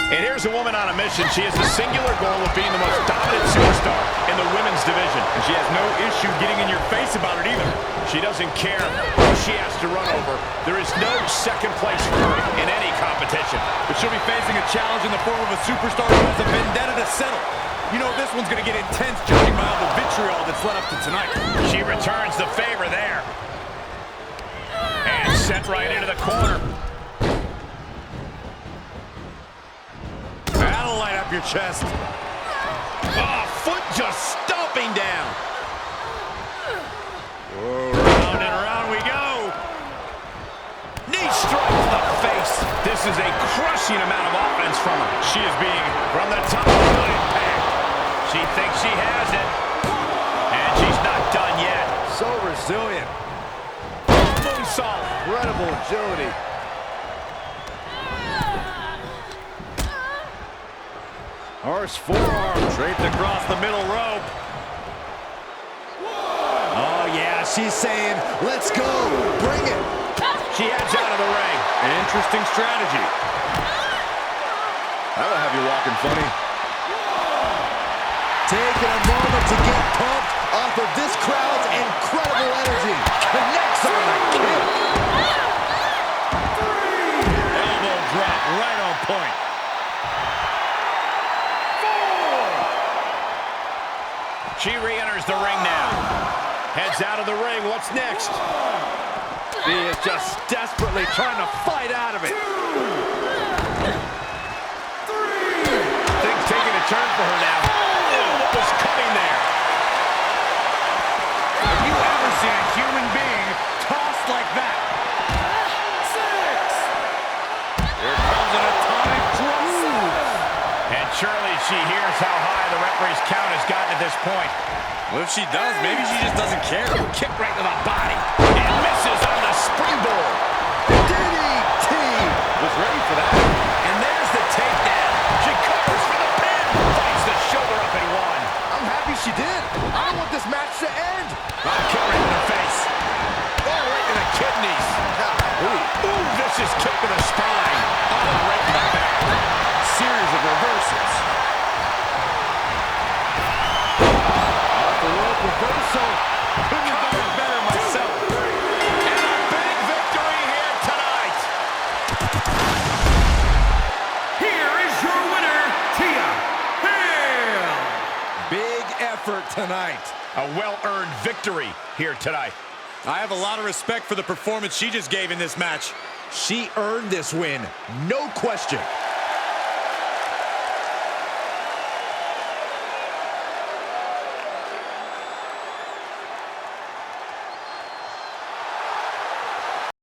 And here's a woman on a mission. She has the singular goal of being the most dominant superstar in the women's division. And she has no issue getting in your face about it either. She doesn't care who she has to run over. There is no second place for her in any competition. But she'll be facing a challenge in the form of a superstar who has a vendetta to settle. You know this one's going to get intense, judging by all the vitriol that's led up to tonight. She returns the favor there. And sent right into the corner. That'll light up your chest. Oh, foot just stomping down. Whoa, round and around we go. Knee strike to the face. This is a crushing amount of offense from her. She is being from the top of the impact. She thinks she has it. And she's not done yet. So resilient. Moonsault. Incredible agility. Horse forearm draped across the middle rope. Oh, yeah, she's saying, let's go, bring it. She heads out of the ring. Interesting strategy. That'll have you walking funny. Taking a moment to get pumped off of this crowd's incredible energy. Connects on the kick. Elbow drop right on point. She re-enters the ring now. Heads out of the ring. What's next? She is just desperately trying to fight out of it. Things taking a turn for her now. Oh, what was coming there? Have you ever seen a human being tossed like that? 6. Here comes an atomic drop. And surely she hears how high the referee's count has gotten at this point. Well, if she does, maybe she just doesn't care. Kick right to the body. And misses on the springboard. DDT. Was ready for that. And there's the takedown. She covers for the pin. Fights the shoulder up and one. I'm happy she did. I don't want this match to end. Kick right in the face. Oh, right to the kidneys. Ooh, vicious kick to the spine. Oh, right to the back. Series of reversals. Off the rope reversal. Couldn't have done it better myself. And a big victory here tonight. Here is your winner, Thea. Big effort tonight. A well-earned victory here tonight. I have a lot of respect for the performance she just gave in this match. She earned this win, no question.